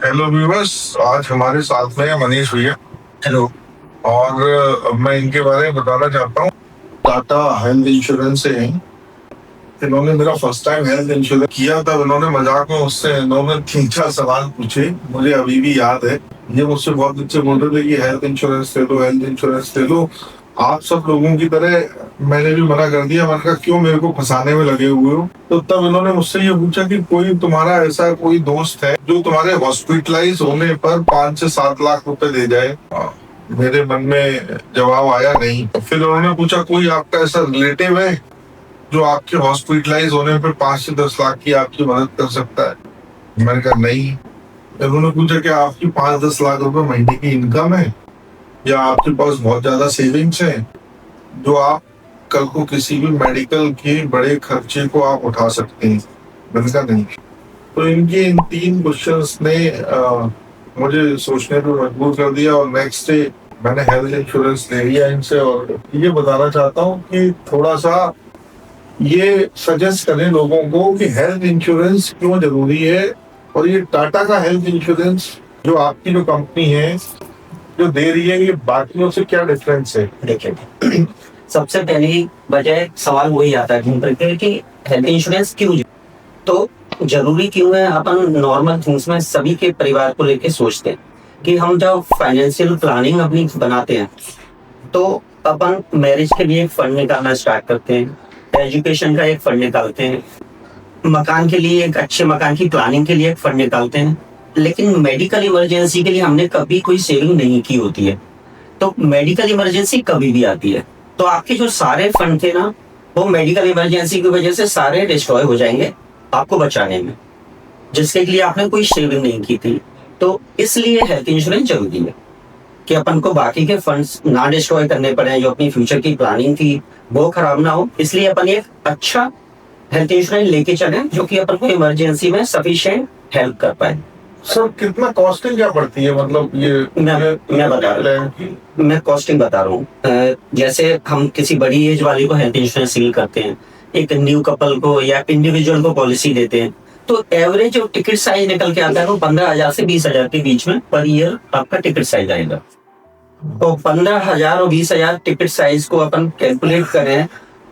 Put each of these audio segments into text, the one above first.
Hello viewers, आज हमारे साथ में है मनीष भैया। हेलो। और मैं इनके बारे में बताना चाहता हूँ। टाटा हेल्थ इंश्योरेंस से हैं। इन्होंने मेरा फर्स्ट टाइम हेल्थ इंश्योरेंस किया था। इन्होंने मजाक में मुझसे इन्होंने 3-4 सवाल पूछे, मुझे अभी भी याद है। ये मुझसे बहुत दिन से बोल रहे थे कि हेल्थ इंश्योरेंस ले लो, हेल्थ इंश्योरेंस ले लो। आप सब लोगों की तरह मैंने भी मना कर दिया। मैंने कहा क्यों मेरे को फंसाने में लगे हुए हो। तो तब इन्होंने मुझसे ये पूछा कि कोई तुम्हारा ऐसा कोई दोस्त है जो तुम्हारे हॉस्पिटलाइज होने पर 5 से 7 लाख रुपए दे जाए। मेरे मन में जवाब आया नहीं। फिर उन्होंने पूछा कोई आपका ऐसा रिलेटिव है जो आपके हॉस्पिटलाइज होने पर 5 से 10 लाख की आपकी मदद कर सकता है। मैंने कहा नहीं। उन्होंने पूछा कि आपकी 5-10 लाख रुपए महीने की इनकम है या आपके पास बहुत ज्यादा सेविंग्स है जो आप कल को किसी भी मेडिकल के बड़े खर्चे को आप उठा सकते हैं। मैंने कहा नहीं। तो इनके इन 3 क्वेश्चंस ने मुझे सोचने पर मजबूर कर दिया और नेक्स्ट डे मैंने हेल्थ इंश्योरेंस ले लिया इनसे। और ये बताना चाहता हूँ कि थोड़ा सा ये सजेस्ट करें लोगों को कि हेल्थ इंश्योरेंस क्यों जरूरी है। और ये टाटा का हेल्थ इंश्योरेंस जो आपकी जो कंपनी है जो दे रही है, ये बाकियों से क्या डिफरेंस है? देखिए, सबसे पहली वजह सवाल वही आता है घूम करके कि हेल्थ इंश्योरेंस क्यों तो जरूरी क्यों है। अपन नॉर्मल थिंग्स में सभी के परिवार को लेके सोचते हैं कि हम जब फाइनेंशियल प्लानिंग अपनी बनाते हैं तो अपन मैरिज के लिए एक फंड निकालना स्टार्ट करते हैं, एजुकेशन का एक फंड निकालते हैं, मकान के लिए एक अच्छे मकान की प्लानिंग के लिए एक फंड निकालते हैं। लेकिन मेडिकल इमरजेंसी के लिए हमने कभी कोई सेविंग नहीं की होती है। तो मेडिकल इमरजेंसी कभी भी आती है तो आपके जो सारे फंड थे ना, वो मेडिकल इमरजेंसी की वजह से सारे डिस्ट्रॉय हो जाएंगे आपको बचाने में, जिसके लिए आपने कोई सेविंग नहीं की थी। तो इसलिए हेल्थ इंश्योरेंस जरूरी है कि अपन को बाकी के फंड्स ना डिस्ट्रॉय करने पड़े, जो अपनी फ्यूचर की प्लानिंग थी वो खराब ना हो। इसलिए अपन एक अच्छा हेल्थ इंश्योरेंस लेके चले जो कि अपन को इमरजेंसी में सफिशिएंट हेल्प कर पाए। सर कितना कॉस्टिंग क्या पड़ती है? मतलब ये मैं बता रहा हूँ, मैं कॉस्टिंग बता रहा हूँ। जैसे हम किसी बड़ी एज वाले को हेल्थ इंश्योरेंस सील करते हैं, एक न्यू कपल को या इंडिविजुअल को पॉलिसी देते हैं, तो एवरेज जो टिकट साइज निकल के आता है वो 15,000 से 20,000 के बीच में पर ईयर आपका टिकट साइज आएगा। तो 15,000 और 20,000 टिकट साइज को अपन कैलकुलेट करें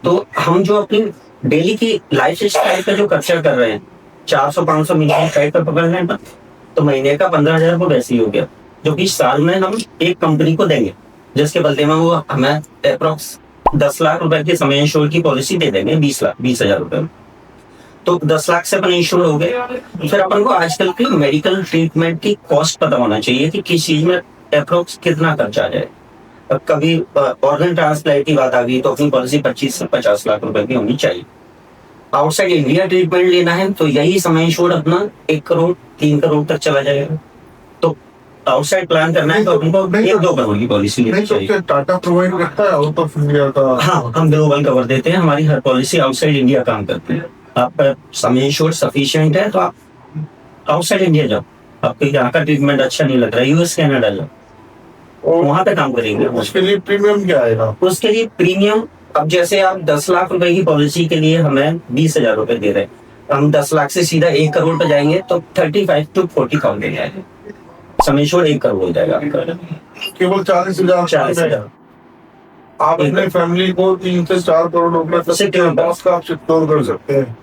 तो हम जो अपनी डेली की लाइफ स्टाइल का जो खर्चा कर रहे हैं 400-500 मिलियन टाइप का पकड़ लें तो महीने का 15,000 को वैसे ही हो गया, जो कि साल में हम एक कंपनी को देंगे जिसके बदले में वो हमें अप्रोक्स 10 लाख रुपए की समय इंश्योर की पॉलिसी दे देंगे 20,000 रुपए में। तो 10 लाख से अपन इंश्योर हो गए। फिर अपन को आजकल की मेडिकल ट्रीटमेंट की कॉस्ट पता होना चाहिए कि किस चीज में अप्रोक्स कितना खर्चा आ जाए। अब कभी ऑर्गन ट्रांसप्लांट की बात आ गई तो अपनी पॉलिसी 25 से 50 लाख रुपए की होनी चाहिए। आउटसाइड इंडिया ट्रीटमेंट लेना है तो यही समय इंश्योर अपना 1 करोड़ 3 करोड़ तक चला जाएगा। तो आउटसाइड प्लान करना है तो हमको 1-2 करोड़ की पॉलिसी लेनी चाहिए। टाटा प्रोवाइड करता है आउट ऑफ इंडिया का? हाँ, हम ग्लोबल कवर देते हैं, हमारी हर पॉलिसी आउटसाइड इंडिया काम करती है। आपका समय इंश्योर सफिशिएंट है तो आप आउटसाइड इंडिया जाओ, आपको यहाँ का ट्रीटमेंट अच्छा नहीं लग रहा है, यूएस कनाडा जाओ, वहां पे काम करेंगे। उसके लिए प्रीमियम क्या आएगा? उसके लिए प्रीमियम, अब जैसे आप 10 लाख रुपए की पॉलिसी के लिए हमें 20,000 रुपए दे रहे हैं, हम 10 लाख से सीधा 1 करोड़ पे जाएंगे तो 35 to 40,000 जाएगा, समेश्वर 1 करोड़ हो जाएगा आपका। केवल 40,000 आप अपने फैमिली को 3 से 4 करोड़ रुपए तक का आप सिक्योर कर सकते हैं।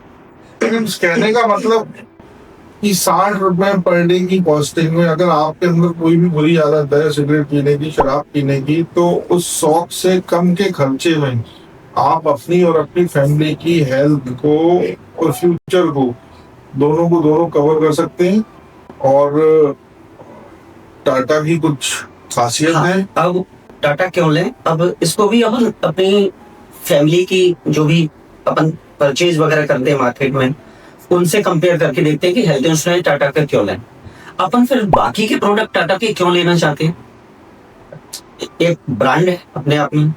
लेकिन कहने का मतलब कि 60 रुपए पर डे की कॉस्टिंग में अगर आपके अंदर कोई भी बुरी आदत है सिगरेट पीने की, शराब पीने की, तो उस शौक से कम के खर्चे में आप अपनी और अपनी फैमिली की हेल्थ को और फ्यूचर को दोनों कवर कर सकते हैं। और टाटा की कुछ खासियत है। अब टाटा क्यों लें? अब इसको भी अपन अपनी फैमिली की जो भी अपन परचेज वगैरह करते हैं मार्केट में उनसे कंपेयर करके देखते हैं कि हेल्थ इंश्योरेंस टाटा का क्यों लें। अपन फिर बाकी के प्रोडक्ट टाटा के क्यों लेना चाहते हैं? एक ब्रांड है अपने आप में,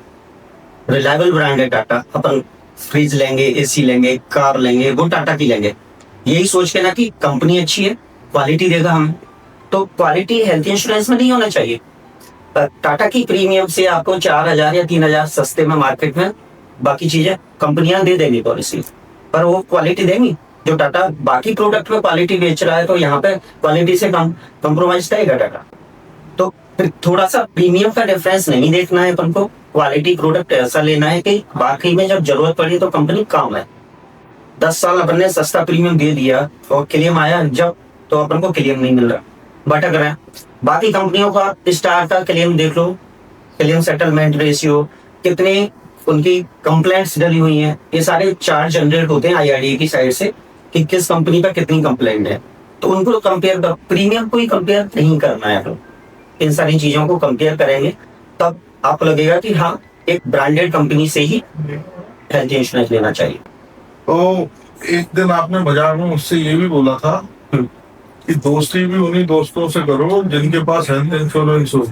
रिलायबल ब्रांड है टाटा। अपन फ्रिज लेंगे, एसी लेंगे, कार लेंगे, वो टाटा की लेंगे, यही सोच के ना कि कंपनी अच्छी है, क्वालिटी देगा हमें। तो क्वालिटी हेल्थ इंश्योरेंस में नहीं होना चाहिए। टाटा की प्रीमियम से आपको 4,000 या 3,000 सस्ते में मार्केट में बाकी चीजें कंपनियां दे देंगी पॉलिसी, पर वो क्वालिटी देंगी? जो टाटा बाकी प्रोडक्ट में क्वालिटी बेच रहा है, तो यहाँ पे क्वालिटी से कम कॉम्प्रोमाइज करेगा टाटा। तो फिर थोड़ा सा प्रीमियम का डिफरेंस नहीं देखना है अपन को, क्वालिटी प्रोडक्ट ऐसा लेना है कि बाकी में जब जरूरत पड़ी तो कंपनी काम है। 10 साल अपन ने सस्ता प्रीमियम दे दिया और क्लेम आया जब, तो अपन को क्लेम नहीं मिल रहा, भटक रहे हैं। बाकी कंपनियों का स्टार का क्लेम देख लो, क्लेम सेटलमेंट रेशियो, कितने उनकी कंप्लेंट्स डली हुई हैं, ये सारे चार्ट जनरेट होते हैं IRDA की साइड से कि किस कंपनी पर कितनी कंप्लेंट है। तो उनको कंपेयर कर, प्रीमियम को ही कंपेयर नहीं करना है। तो इन सारी चीजों को कंपेयर करेंगे तब आपको लगेगा कि हाँ, एक ब्रांडेड कंपनी से ही हेल्थ इंश्योरेंस लेना चाहिए। तो एक दिन आपने बाजार में मुझसे ये भी बोला था कि दोस्ती भी उन्हीं दोस्तों से करो जिनके पास हेल्थ इंश्योरेंस हो।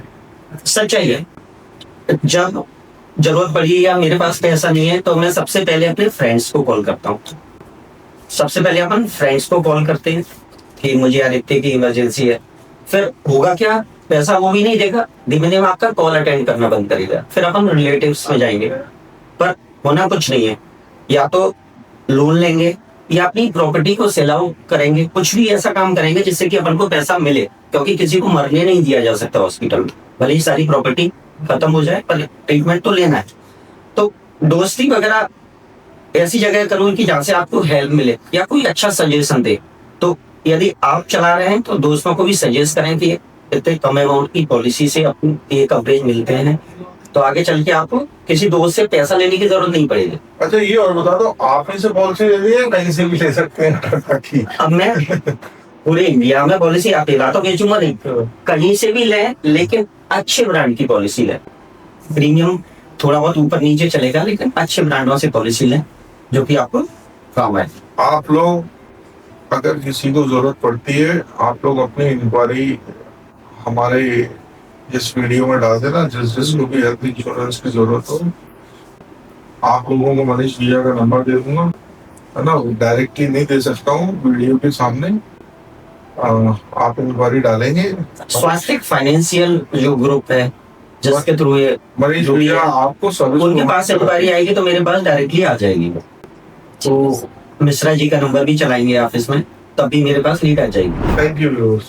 सच्चाई है, जब जरूरत पड़ी या मेरे पास पैसा नहीं है तो मैं सबसे पहले अपने फ्रेंड्स को कॉल करता हूँ। सबसे पहले अपन फ्रेंड्स को कॉल करते हैं कि मुझे यार इतने की इमरजेंसी है। फिर होगा क्या, पैसा वो भी नहीं देगा, धीमे धीमे आपका कॉल अटेंड करना बंद करेगा। फिर अपन रिलेटिव्स में जाएंगे, पर होना कुछ नहीं है, या तो लोन लेंगे या अपनी प्रॉपर्टी को सेल आउट करेंगे, कुछ भी ऐसा काम करेंगे जिससे कि अपन को पैसा मिले, क्योंकि किसी को मरने नहीं दिया जा सकता हॉस्पिटल में। भले ही सारी प्रॉपर्टी खत्म हो जाए पर ट्रीटमेंट तो लेना है। तो दोस्ती वगैरह ऐसी जगह करो कि जहाँ से आपको हेल्प मिले या कोई अच्छा सजेशन दे। तो यदि आप चला रहे हैं तो दोस्तों को भी सजेस्ट करें कि इतने कम अमाउंट की पॉलिसी से अपनी ये कवरेज मिलते हैं, तो आगे चल के आपको किसी दोस्त से पैसा लेने की जरूरत नहीं पड़ेगी। अच्छा, ये और बता दो, आप ही से पॉलिसी ले ली है, कहीं से भी ले सकते हैं टाटा की? अब मैं पूरे इंडिया में पॉलिसी आप तो बेचूंगा नहीं, कहीं से भी लें, लेकिन अच्छे ब्रांड की पॉलिसी लें। प्रीमियम थोड़ा बहुत ऊपर नीचे चलेगा, लेकिन अच्छे ब्रांडों से पॉलिसी लें जो कि आपको काम है। आप लोग अगर किसी को जरूरत पड़ती है, आप लोग अपनी इंक्वायरी हमारे इस वीडियो में डाल देना। जिसको भी हेल्थ इंश्योरेंस की जरूरत हो, आप लोगों को मनीष भैया का नंबर दे दूंगा, है ना। डायरेक्टली नहीं दे सकता हूँ, वीडियो के सामने आप इंक्वायरी डालेंगे। स्वास्थ्य फाइनेंशियल जो ग्रुप है जिसके थ्रू ये मनीष भैया आपको सर्विस, उनके पास इंक्वायरी आएगी तो मेरे पास डायरेक्टली आ जाएगी। तो मिश्रा जी का नंबर भी चलाएंगे ऑफिस में, तब भी मेरे पास लीड आ जाएगी। Thank you.